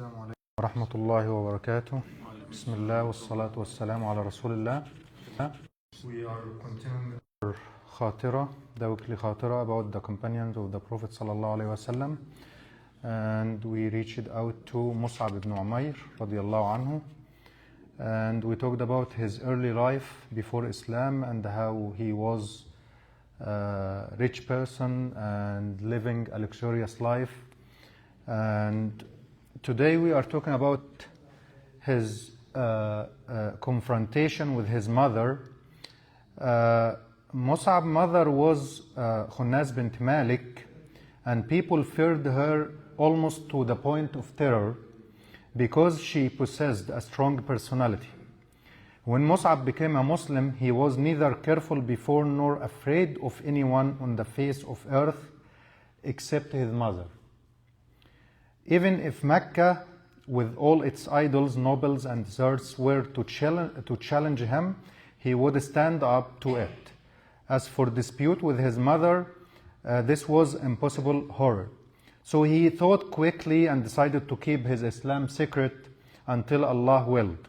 السلام عليكم ورحمة الله وبركاته. بسم الله والصلاة والسلام على رسول الله. We are continuing our Khatirah, the weekly Khatirah about the companions of the Prophet sallallahu alaihi wasallam, and we reached out to Mus'ab ibn Umayr radiyallahu anhu, and we talked about his early life before Islam and how he was a rich person and living a luxurious life. And today we are talking about his confrontation with his mother. Mus'ab's mother was Khunas bint Malik, and people feared her almost to the point of terror because she possessed a strong personality. When Mus'ab became a Muslim, he was neither careful before nor afraid of anyone on the face of earth except his mother. Even if Mecca, with all its idols, nobles, and deserts, were to challenge him, he would stand up to it. As for dispute with his mother, this was impossible horror. So he thought quickly and decided to keep his Islam secret until Allah willed.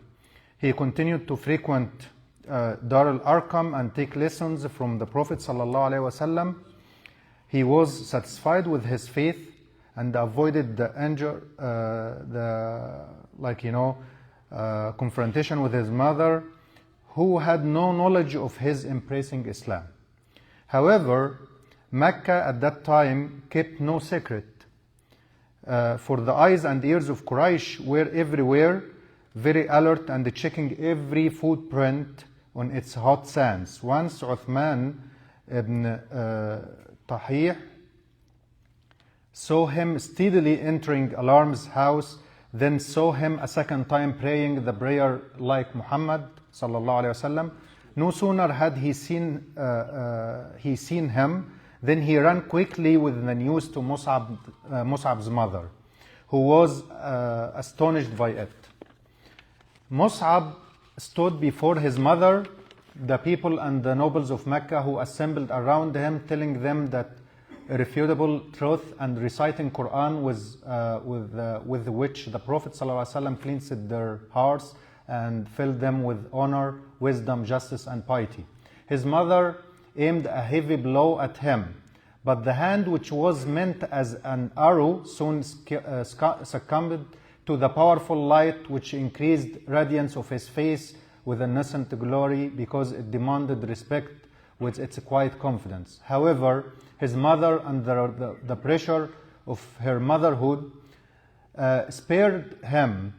He continued to frequent Dar al-Arqam and take lessons from the Prophet ﷺ. He was satisfied with his faith and avoided the confrontation with his mother, who had no knowledge of his embracing Islam. However, Mecca at that time kept no secret, for the eyes and ears of Quraysh were everywhere, very alert and checking every footprint on its hot sands. Once Uthman ibn Tahir saw him steadily entering Alarm's house, then saw him a second time praying the prayer like Muhammad sallallahu alaihi wasallam. No sooner had he seen him, then he ran quickly with the news to Mus'ab's mother, who was astonished by it. Mus'ab stood before his mother, the people and the nobles of Mecca who assembled around him, telling them that irrefutable truth and reciting Quran with which the Prophet ﷺ cleansed their hearts and filled them with honor, wisdom, justice, and piety. His mother aimed a heavy blow at him, but the hand which was meant as an arrow soon succumbed to the powerful light which increased radiance of his face with a nascent glory because it demanded respect with its quiet confidence. However, his mother, under the pressure of her motherhood, spared him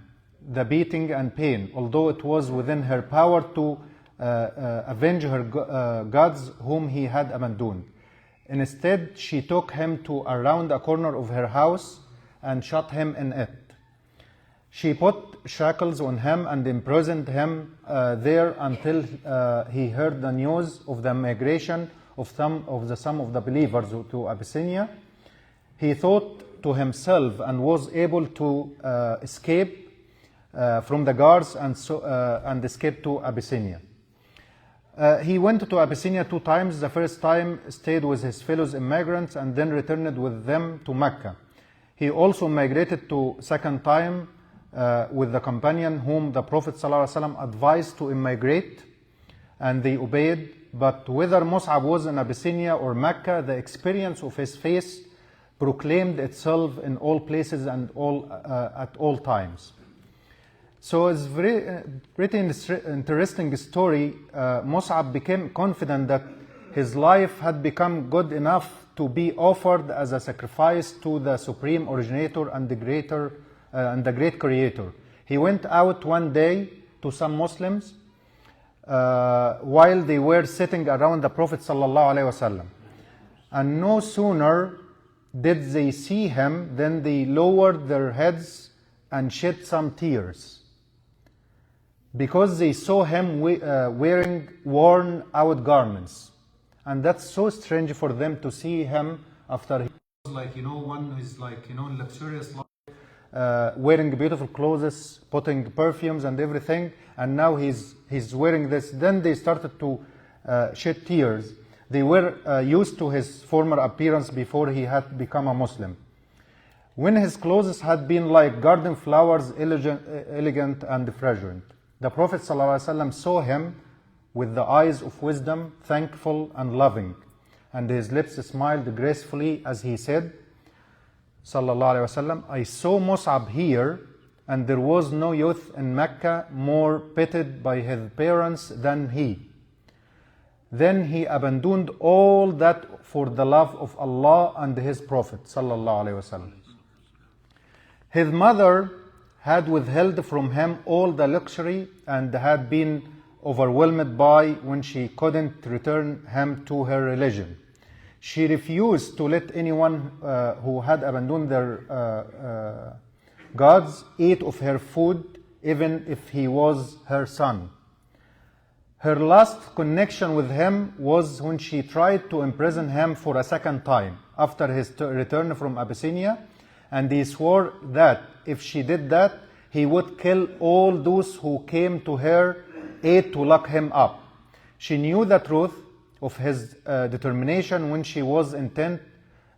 the beating and pain, although it was within her power to avenge her gods whom he had abandoned. Instead, she took him to around a corner of her house and shut him in it. She put shackles on him and imprisoned him there until he heard the news of the migration of some of the believers to Abyssinia. He thought to himself and was able to escape from the guards and escape to Abyssinia. He went to Abyssinia 2 times. The first time stayed with his fellow immigrants and then returned with them to Mecca. He also migrated to second time with the companion whom the Prophet ﷺ advised to immigrate, and they obeyed. But whether Mus'ab was in Abyssinia or Mecca, the experience of his face proclaimed itself in all places and at all times. So it's pretty interesting story. Mus'ab became confident that his life had become good enough to be offered as a sacrifice to the supreme originator and the great creator. He went out one day to some Muslims while they were sitting around the Prophet ﷺ. And no sooner did they see him than they lowered their heads and shed some tears, because they saw him wearing worn out garments. And that's so strange for them to see him after he was one who is luxurious life, wearing beautiful clothes, putting perfumes and everything, and now he's wearing this. Then they started to shed tears. They were used to his former appearance before he had become a Muslim. when his clothes had been like garden flowers, elegant and fragrant. The Prophet ﷺ saw him with the eyes of wisdom, thankful and loving, and his lips smiled gracefully as he said, sallallahu alaihi wasallam, I saw Mus'ab here, and there was no youth in Mecca more pitied by his parents than he. Then he abandoned all that for the love of Allah and his Prophet sallallahu alaihi wasallam. His mother had withheld from him all the luxury and had been overwhelmed by when she couldn't return him to her religion. She refused to let anyone who had abandoned their gods eat of her food, even if he was her son. Her last connection with him was when she tried to imprison him for a second time after his return from Abyssinia, and he swore that if she did that, he would kill all those who came to her aid to lock him up. She knew the truth of his determination when he was intent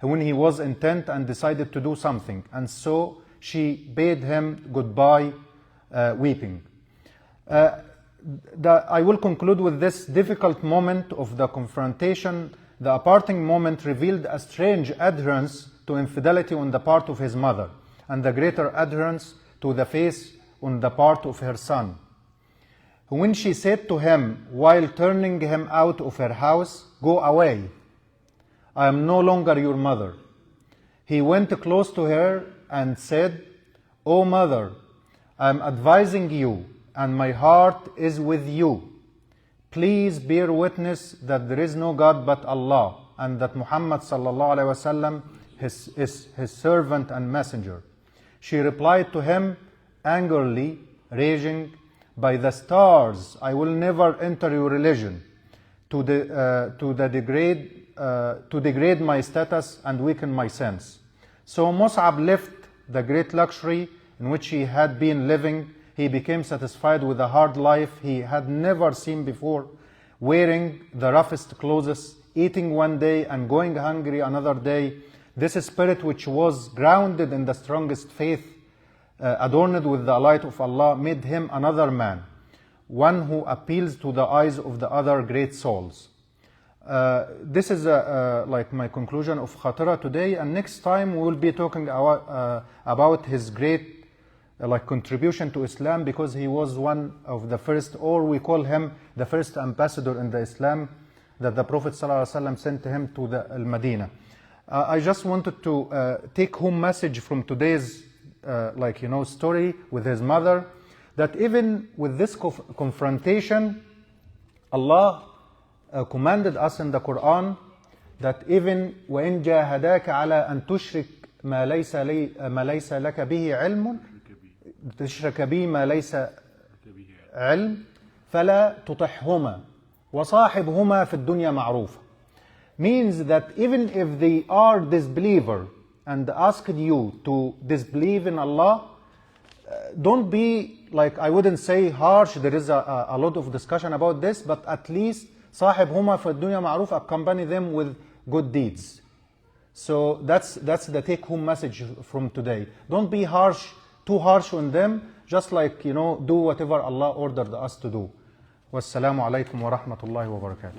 and decided to do something, and so she bade him goodbye, weeping. I will conclude with this difficult moment of the confrontation. The parting moment revealed a strange adherence to infidelity on the part of his mother, and the greater adherence to the faith on the part of her son. When she said to him while turning him out of her house, "Go away, I am no longer your mother," he went close to her and said, "O mother, I am advising you, and my heart is with you. Please bear witness that there is no God but Allah, and that Muhammad sallallahu alaihi wasallam is his servant and messenger." She replied to him angrily, raging, "By the stars, I will never enter your religion to degrade my status and weaken my sense." So Mus'ab left the great luxury in which he had been living. He became satisfied with a hard life he had never seen before, wearing the roughest clothes, eating one day and going hungry another day. This spirit, which was grounded in the strongest faith, adorned with the light of Allah, made him another man, one who appeals to the eyes of the other great souls. This is like my conclusion of Khatirah today, and next time we will be talking about his great contribution to Islam, because he was one of the first, or we call him the first ambassador in the Islam that the Prophet ﷺ sent him to the Al-Madinah. I just wanted to take home message from today's story with his mother, that even with this confrontation, Allah commanded us in the Quran that even وَإِن جَاهَدَاكَ عَلَى أَن تُشْرِكْ مَا لَيْسَ لَكَ بِهِ عِلْمٌ تشرك بي ما ليس علم فلا تطعهما وصاحبهما في الدنيا معروفا. Means that even if they are disbeliever and asked you to disbelieve in Allah, don't be like, I wouldn't say harsh, there is a lot of discussion about this, but at least صاحبهما في الدنيا معروف, accompany them with good deeds. So that's the take home message from today. Don't be too harsh on them, just do whatever Allah ordered us to do. Wassalamu alaikum wa rahmatullahi wa barakatuh.